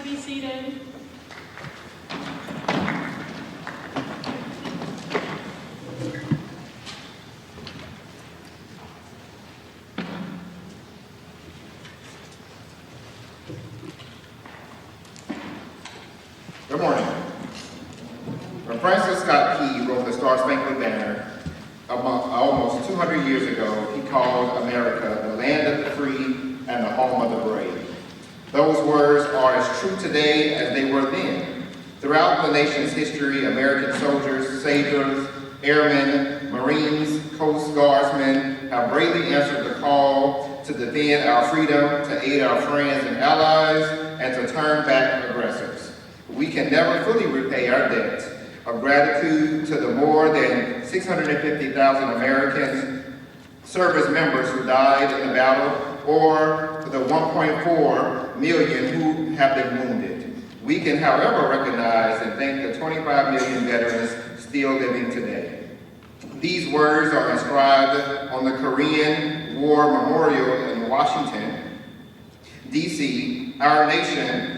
be seated. Good morning. When Francis Scott Key wrote the Star Spangled Banner almost 200 years ago, he called America the land of the free and the home of the brave. Those words are as true today as they were then. Throughout the nation's history, American soldiers, sailors, airmen, Marines, Coast Guardsmen have bravely answered the call to defend our freedom, to aid our friends and allies, and to turn back aggressors. We can never fully repay our debt of gratitude to the more than 650,000 American service members who died in the battle, or the 1.4 million who have been wounded. We can, however, recognize and thank the 25 million veterans still living today. These words are inscribed on the Korean War Memorial in Washington, D.C. Our nation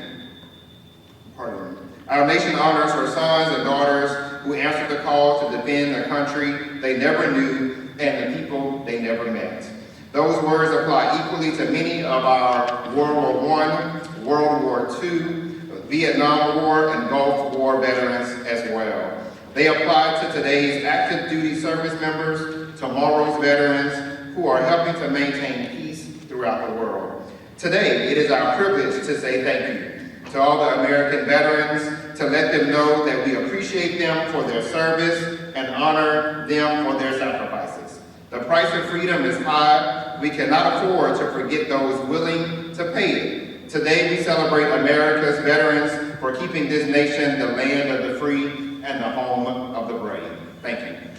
honors her sons and daughters who answered the call to defend the country they never knew and the people they never met. Those words apply equally to many of our World War I, World War II, Vietnam War, and Gulf War veterans as well. They apply to today's active duty service members, tomorrow's veterans who are helping to maintain peace throughout the world. Today, it is our privilege to say thank you to all the American veterans, to let them know that we appreciate them for their service and honor them for their sacrifices. The price of freedom is high. We cannot afford to forget those willing to pay it. Today we celebrate America's veterans for keeping this nation the land of the free and the home of the brave. Thank you.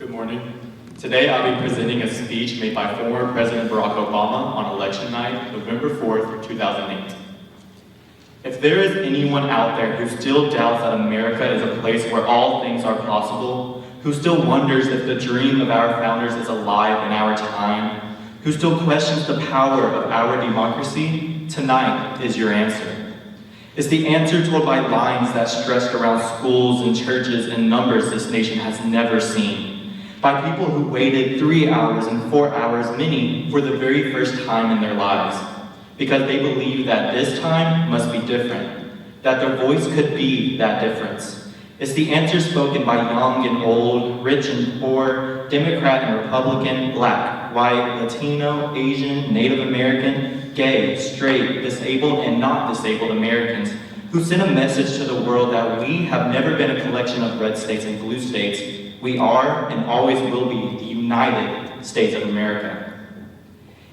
Good morning. Today I'll be presenting a speech made by former President Barack Obama on election night, November 4th, 2008. If there is anyone out there who still doubts that America is a place where all things are possible, who still wonders if the dream of our founders is alive in our time, who still questions the power of our democracy, tonight is your answer. It's the answer told by lines that stretched around schools and churches in numbers this nation has never seen, by people who waited 3 hours and 4 hours, many for the very first time in their lives, because they believe that this time must be different, that their voice could be that difference. It's the answer spoken by young and old, rich and poor, Democrat and Republican, Black, white, Latino, Asian, Native American, gay, straight, disabled, and not disabled Americans, who send a message to the world that we have never been a collection of red states and blue states. We are and always will be the United States of America.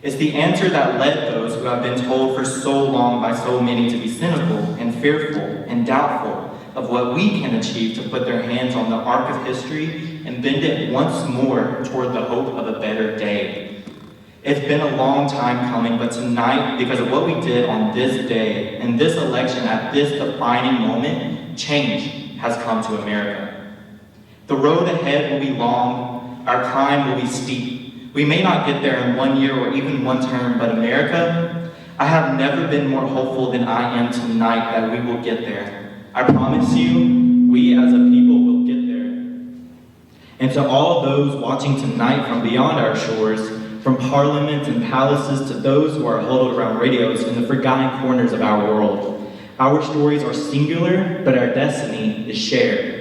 It's the answer that led those who have been told for so long by so many to be cynical and fearful and doubtful of what we can achieve to put their hands on the arc of history and bend it once more toward the hope of a better day. It's been a long time coming, but tonight, because of what we did on this day and this election at this defining moment, change has come to America. The road ahead will be long, our climb will be steep. We may not get there in 1 year or even one term, but America, I have never been more hopeful than I am tonight that we will get there. I promise you, we as a people will get there. And to all those watching tonight from beyond our shores, from parliaments and palaces to those who are huddled around radios in the forgotten corners of our world, our stories are singular, but our destiny is shared.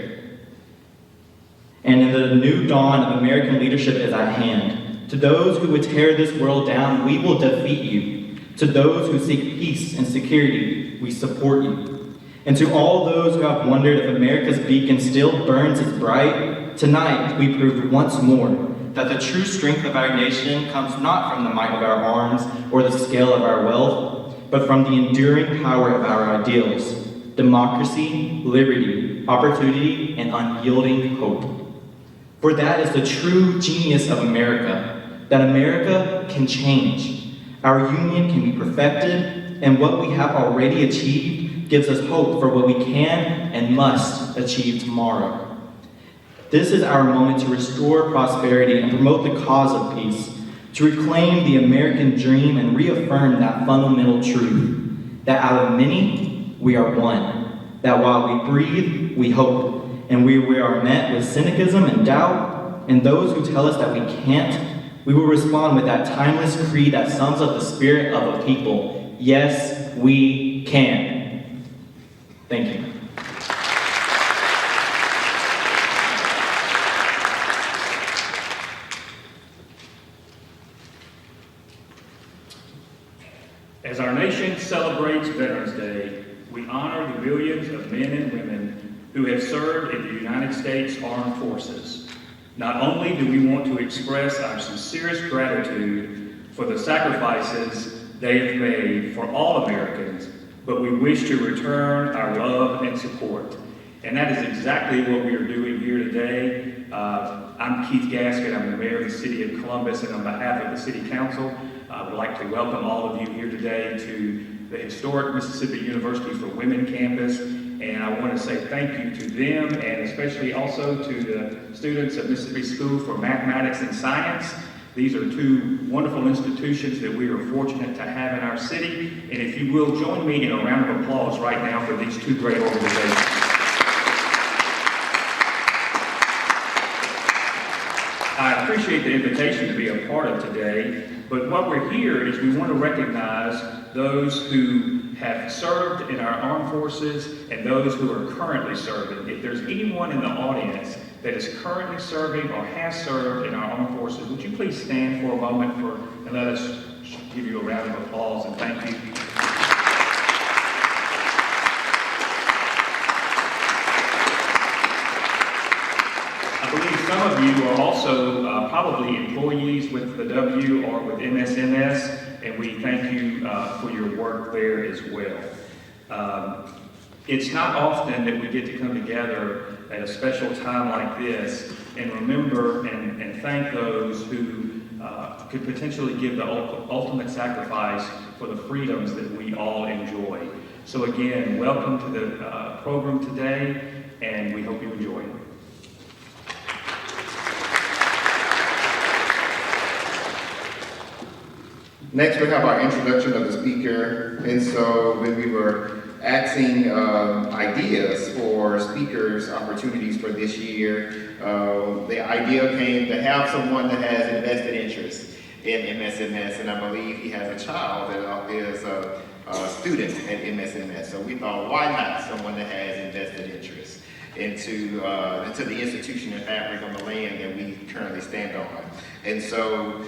And in the new dawn of American leadership is at hand. To those who would tear this world down, we will defeat you. To those who seek peace and security, we support you. And to all those who have wondered if America's beacon still burns as bright, tonight we proved once more that the true strength of our nation comes not from the might of our arms or the scale of our wealth, but from the enduring power of our ideals: democracy, liberty, opportunity, and unyielding hope. For that is the true genius of America, that America can change. Our union can be perfected, and what we have already achieved gives us hope for what we can and must achieve tomorrow. This is our moment to restore prosperity and promote the cause of peace, to reclaim the American dream and reaffirm that fundamental truth, that out of many, we are one, that while we breathe, we hope, and we are met with cynicism and doubt, and those who tell us that we can't, we will respond with that timeless creed that sums up the spirit of a people. Yes, we can. Thank you. As our nation celebrates Veterans Day, we honor the millions of men and women who have served in the United States Armed Forces. Not only do we want to express our sincerest gratitude for the sacrifices they have made for all Americans, but we wish to return our love and support. And that is exactly what we are doing here today. I'm Keith Gaskin, I'm the mayor of the city of Columbus, and on behalf of the city council, I would like to welcome all of you here today to the historic Mississippi University for Women campus. And I want to say thank you to them, and especially also to the students of Mississippi School for Mathematics and Science. These are two wonderful institutions that we are fortunate to have in our city. And if you will, join me in a round of applause right now for these two great organizations. I appreciate the invitation to be a part of today, but what we're here is we want to recognize those who have served in our armed forces and those who are currently serving. If there's anyone in the audience that is currently serving or has served in our armed forces, would you please stand for a moment and let us give you a round of applause and thank you. I believe some of you are also probably employees with the W or with MSMS, and we thank you for your work there as well. It's not often that we get to come together at a special time like this and remember remember and thank those who could potentially give the ultimate sacrifice for the freedoms that we all enjoy. So again, welcome to the program today, and we hope you enjoy it. Next, we have our introduction of the speaker. And so when we were asking ideas for speakers' opportunities for this year, the idea came to have someone that has invested interest in MSMS, and I believe he has a child that is a student at MSMS. So we thought, why not someone that has invested interest into the institution and fabric on the land that we currently stand on. And so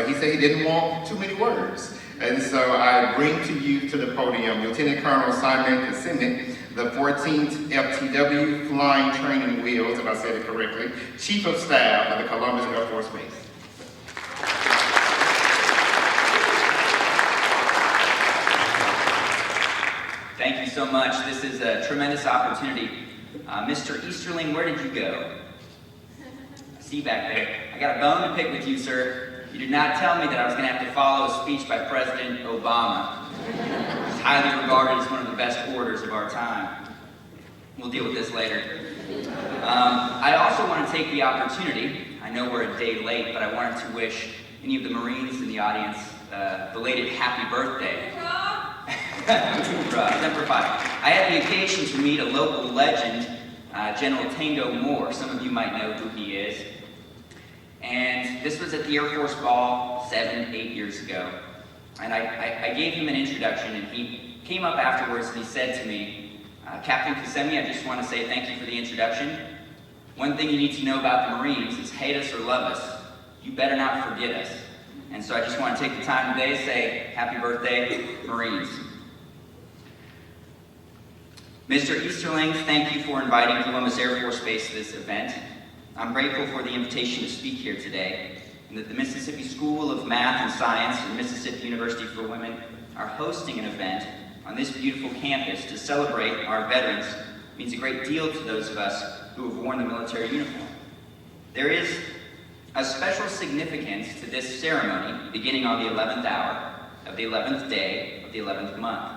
he said he didn't want too many words. And so I bring to you to the podium Lieutenant Colonel Simon Kasimic, the 14th FTW Flying Training Wheels, if I said it correctly, Chief of Staff of the Columbus Air Force Base. Thank you so much. This is a tremendous opportunity. Mr. Easterling, where did you go? I see you back there. I got a bone to pick with you, sir. You did not tell me that I was going to have to follow a speech by President Obama. He's highly regarded as one of the best orators of our time. We'll deal with this later. I also want to take the opportunity, I know we're a day late, but I wanted to wish any of the Marines in the audience a belated happy birthday. Semper Fi. I had the occasion to meet a local legend, General Tango Moore. Some of you might know who he is. And this was at the Air Force Ball 7, 8 years ago. And I gave him an introduction, and he came up afterwards and he said to me, Captain Kasemi, I just want to say thank you for the introduction. One thing you need to know about the Marines is hate us or love us, you better not forget us. And so I just want to take the time today to say happy birthday, Marines. Mr. Easterling, thank you for inviting Columbus Air Force Base to this event. I'm grateful for the invitation to speak here today, and that the Mississippi School of Math and Science and Mississippi University for Women are hosting an event on this beautiful campus to celebrate our veterans means a great deal to those of us who have worn the military uniform. There is a special significance to this ceremony beginning on the 11th hour of the 11th day of the 11th month.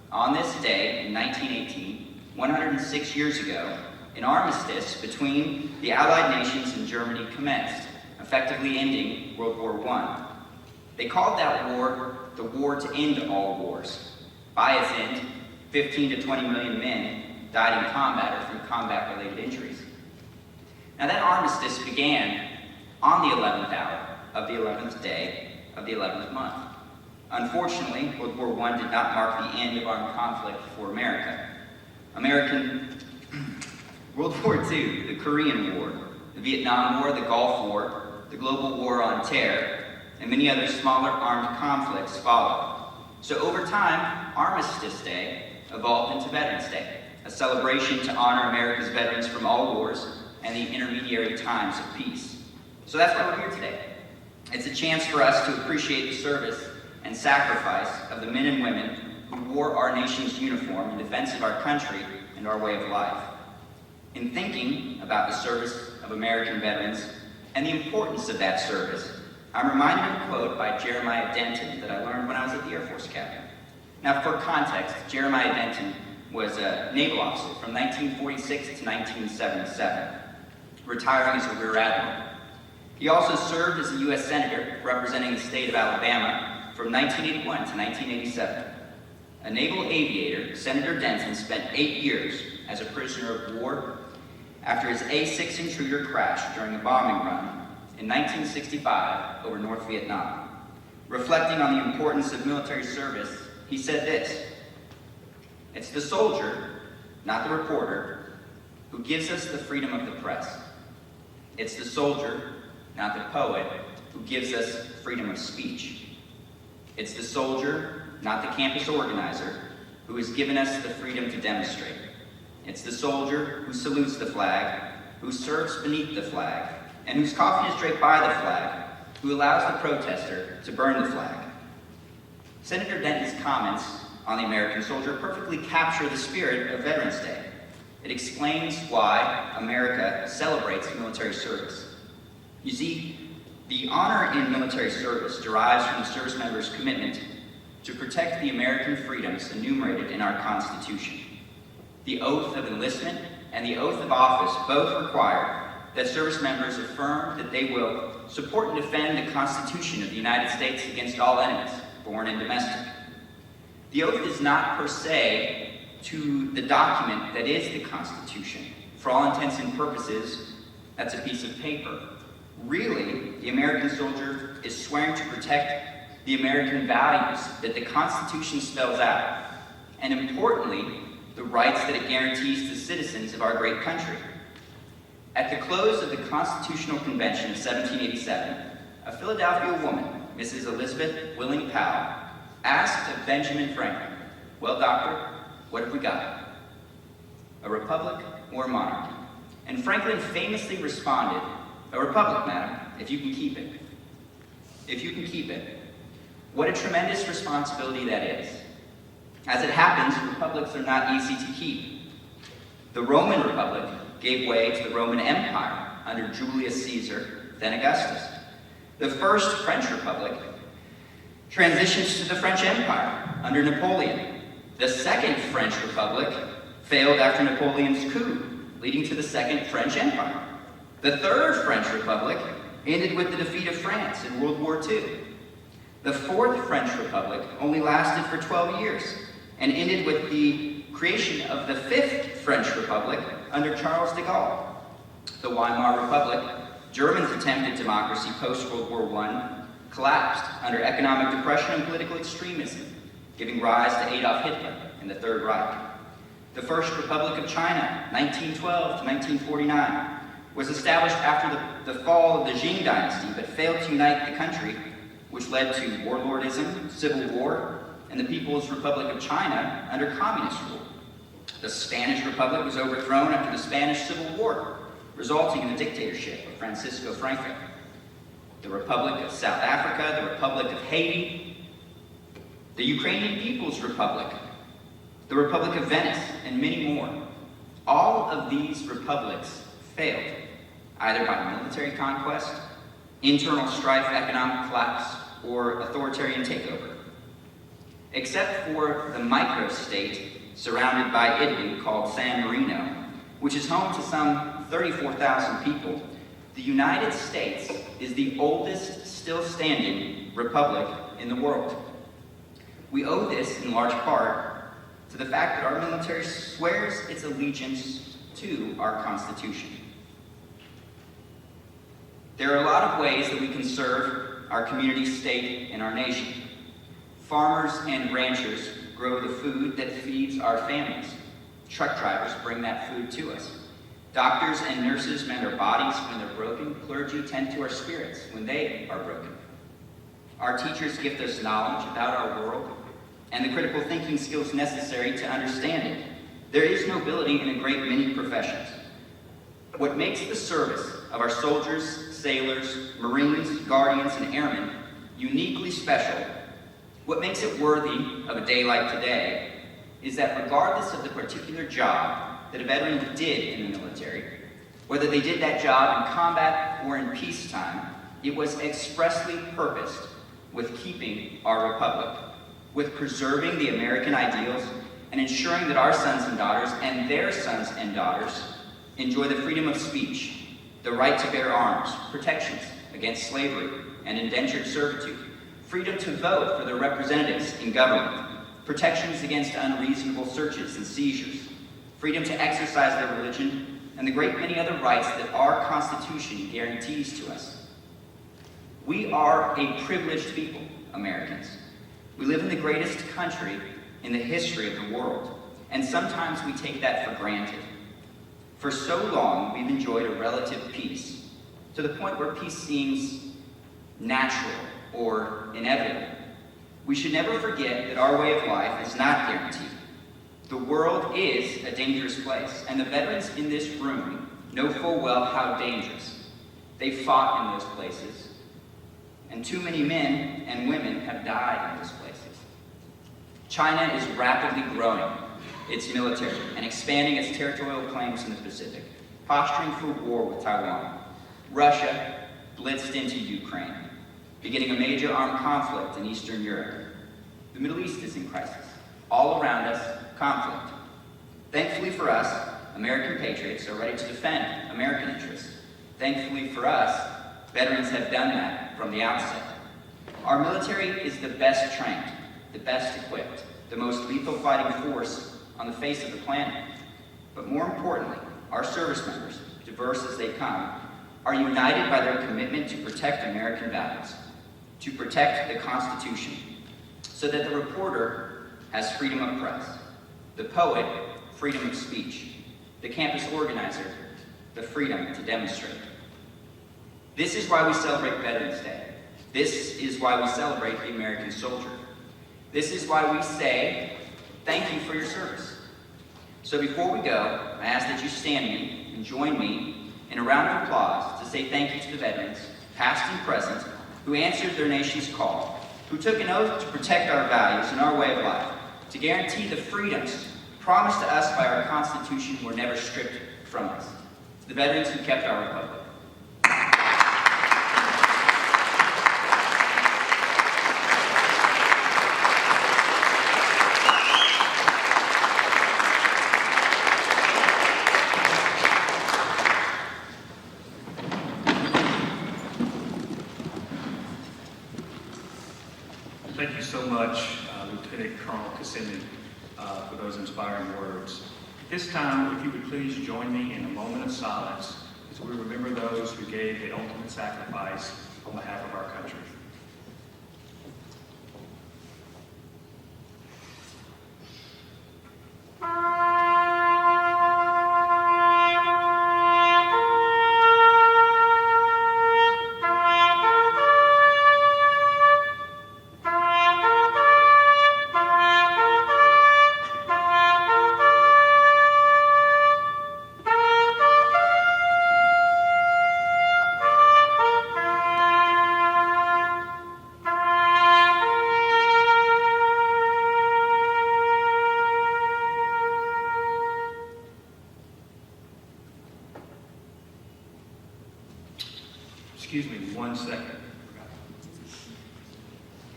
On this day, in 1918, 106 years ago, an armistice between the Allied nations and Germany commenced, effectively ending World War I. They called that war the War to End All Wars. By its end, 15 to 20 million men died in combat or from combat-related injuries. Now that armistice began on the 11th hour of the 11th day of the 11th month. Unfortunately, World War I did not mark the end of armed conflict for America. World War II, the Korean War, the Vietnam War, the Gulf War, the Global War on Terror, and many other smaller armed conflicts followed. So over time, Armistice Day evolved into Veterans Day, a celebration to honor America's veterans from all wars and the intermediary times of peace. So that's why we're here today. It's a chance for us to appreciate the service and sacrifice of the men and women who wore our nation's uniform in defense of our country and our way of life. In thinking about the service of American veterans and the importance of that service, I'm reminded of a quote by Jeremiah Denton that I learned when I was at the Air Force Academy. Now, for context, Jeremiah Denton was a naval officer from 1946 to 1977, retiring as a rear admiral. He also served as a U.S. Senator representing the state of Alabama from 1981 to 1987. A naval aviator, Senator Denton spent 8 years as a prisoner of war after his A-6 intruder crashed during a bombing run in 1965 over North Vietnam. Reflecting on the importance of military service, he said this: "It's the soldier, not the reporter, who gives us the freedom of the press. It's the soldier, not the poet, who gives us freedom of speech. It's the soldier, not the campus organizer, who has given us the freedom to demonstrate. It's the soldier who salutes the flag, who serves beneath the flag, and whose coffin is draped by the flag, who allows the protester to burn the flag." Senator Denton's comments on the American soldier perfectly capture the spirit of Veterans Day. It explains why America celebrates military service. You see, the honor in military service derives from the service member's commitment to protect the American freedoms enumerated in our Constitution. The oath of enlistment and the oath of office both require that service members affirm that they will support and defend the Constitution of the United States against all enemies, foreign and domestic. The oath is not per se to the document that is the Constitution. For all intents and purposes, that's a piece of paper. Really, the American soldier is swearing to protect the American values that the Constitution spells out, and importantly, the rights that it guarantees to citizens of our great country. At the close of the Constitutional Convention of 1787, a Philadelphia woman, Mrs. Elizabeth Willing Powell, asked of Benjamin Franklin, "Well, doctor, what have we got? A republic or a monarchy?" And Franklin famously responded, "A republic, madam, if you can keep it." If you can keep it. What a tremendous responsibility that is. As it happens, republics are not easy to keep. The Roman Republic gave way to the Roman Empire under Julius Caesar, then Augustus. The First French Republic transitions to the French Empire under Napoleon. The Second French Republic failed after Napoleon's coup, leading to the Second French Empire. The Third French Republic ended with the defeat of France in World War II. The Fourth French Republic only lasted for 12 years and ended with the creation of the Fifth French Republic under Charles de Gaulle. The Weimar Republic, Germans' attempt at democracy post-World War I, collapsed under economic depression and political extremism, giving rise to Adolf Hitler and the Third Reich. The First Republic of China, 1912 to 1949, was established after the fall of the Qing dynasty, but failed to unite the country, which led to warlordism, civil war, and the People's Republic of China under communist rule. The Spanish Republic was overthrown after the Spanish Civil War, resulting in the dictatorship of Francisco Franco. The Republic of South Africa, the Republic of Haiti, the Ukrainian People's Republic, the Republic of Venice, and many more. All of these republics failed, either by military conquest, internal strife, economic collapse, or authoritarian takeover. Except for the microstate surrounded by Italy called San Marino, which is home to some 34,000 people, the United States is the oldest still standing republic in the world. We owe this in large part to the fact that our military swears its allegiance to our Constitution. There are a lot of ways that we can serve our community, state, and our nation. Farmers and ranchers grow the food that feeds our families. Truck drivers bring that food to us. Doctors and nurses mend our bodies when they're broken. Clergy tend to our spirits when they are broken. Our teachers gift us knowledge about our world and the critical thinking skills necessary to understand it. There is nobility in a great many professions. What makes the service of our soldiers, sailors, Marines, guardians, and airmen uniquely special, what makes it worthy of a day like today, is that regardless of the particular job that a veteran did in the military, whether they did that job in combat or in peacetime, it was expressly purposed with keeping our republic, with preserving the American ideals, and ensuring that our sons and daughters and their sons and daughters enjoy the freedom of speech, the right to bear arms, protections against slavery and indentured servitude, freedom to vote for their representatives in government, protections against unreasonable searches and seizures, freedom to exercise their religion, and the great many other rights that our Constitution guarantees to us. We are a privileged people, Americans. We live in the greatest country in the history of the world, and sometimes we take that for granted. For so long, we've enjoyed a relative peace, to the point where peace seems natural or inevitable. We should never forget that our way of life is not guaranteed. The world is a dangerous place, and the veterans in this room know full well how dangerous. They fought in those places, and too many men and women have died in those places. China is rapidly growing its military and expanding its territorial claims in the Pacific, posturing for war with Taiwan. Russia blitzed into Ukraine, beginning a major armed conflict in Eastern Europe. The Middle East is in crisis. All around us, conflict. Thankfully for us, American patriots are ready to defend American interests. Thankfully for us, veterans have done that from the outset. Our military is the best trained, the best equipped, the most lethal fighting force on the face of the planet. But more importantly, our service members, diverse as they come, are united by their commitment to protect American values, to protect the Constitution, so that the reporter has freedom of press, the poet, freedom of speech, the campus organizer, the freedom to demonstrate. This is why we celebrate Veterans Day. This is why we celebrate the American soldier. This is why we say, thank you for your service. So before we go, I ask that you stand me and join me in a round of applause to say thank you to the veterans, past and present, who answered their nation's call, who took an oath to protect our values and our way of life, to guarantee the freedoms promised to us by our Constitution were never stripped from us. To the veterans who kept our republic. Thank you so much, Lieutenant Colonel Cassini, for those inspiring words. At this time, if you would please join me in a moment of silence as we remember those who gave the ultimate sacrifice on behalf of our country. Excuse me 1 second.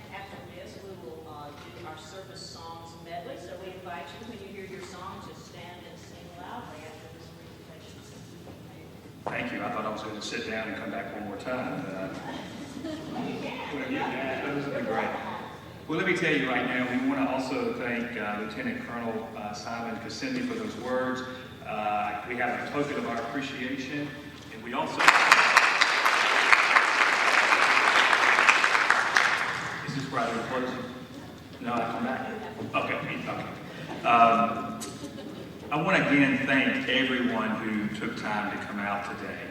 And after this, we will do our service songs medley. So we invite you, when you hear your song, to stand and sing loudly after this presentation. Thank you. I thought I was going to sit down and come back one more time. That was great. Well, let me tell you right now, we want to also thank Lieutenant Colonel Simon Cassini for those words. We have a token of our appreciation, and we also... Is this where I do the closing? No, I come back? Okay. I want to again thank everyone who took time to come out today.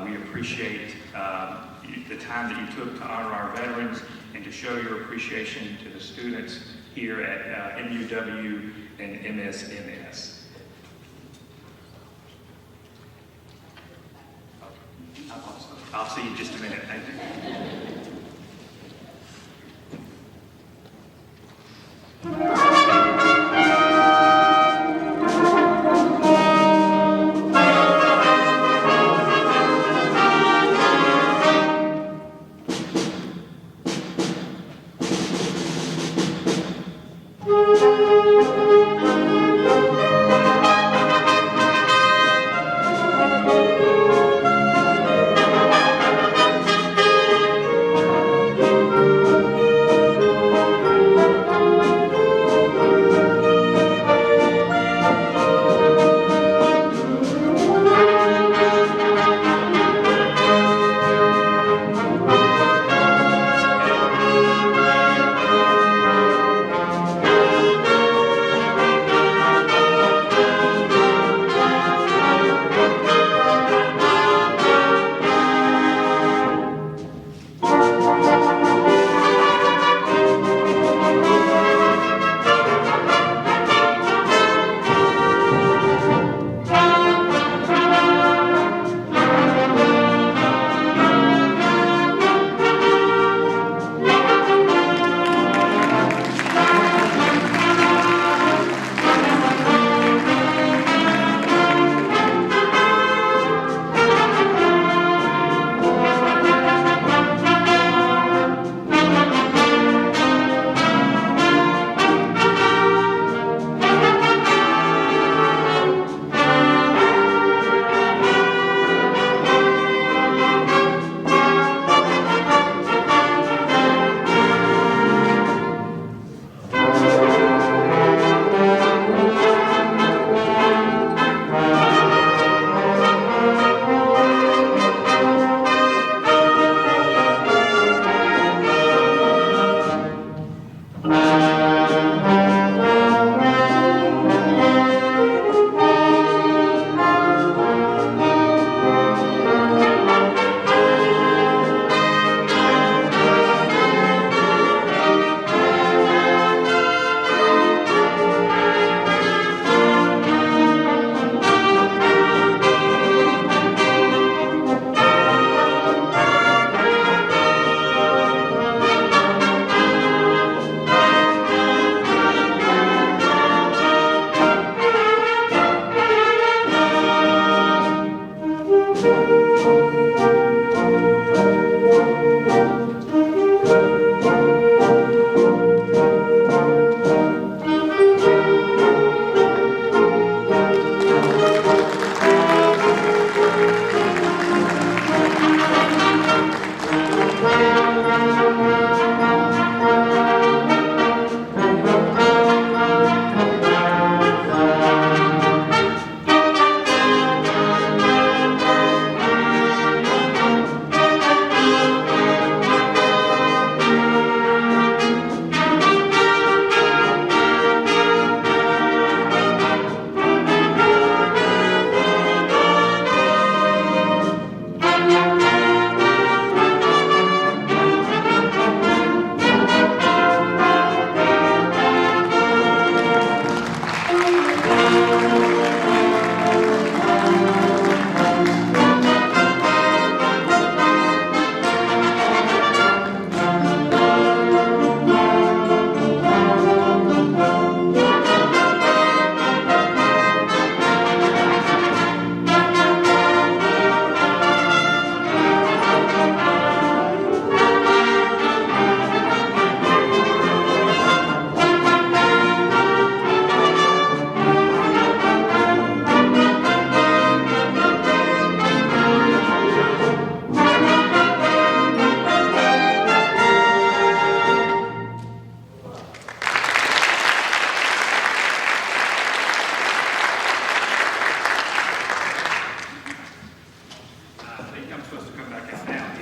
We appreciate the time that you took to honor our veterans and to show your appreciation to the students here at MUW and MSMS. I'll see you in just a minute. Thank you.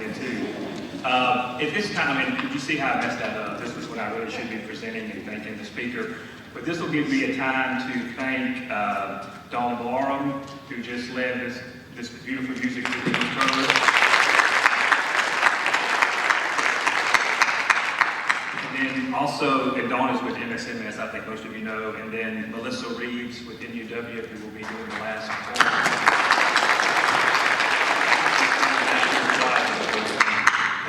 did too. At this time, and you see how I messed that up. This was when I really should be presenting and thanking the speaker. But this will give me a time to thank Dawn Barham, who just led this beautiful music that we just heard. And then also, and Dawn is with MSMS, I think most of you know, and then Melissa Reeves with MUW, who will be doing the last performance.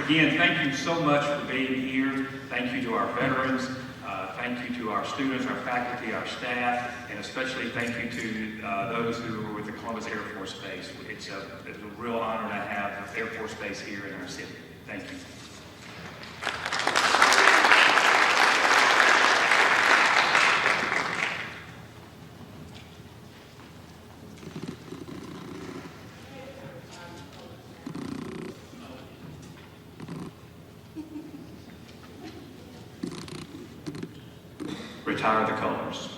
Again, thank you so much for being here. Thank you to our veterans. Thank you to our students, our faculty, our staff, and especially thank you to those who are with the Columbus Air Force Base. It's a real honor to have Air Force Base here in our city. Thank you. Retire the colors.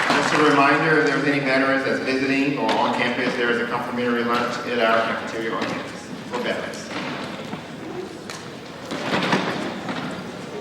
Just a reminder, if there's any veterans that's visiting or on campus, there is a complimentary lunch at our cafeteria on campus for veterans.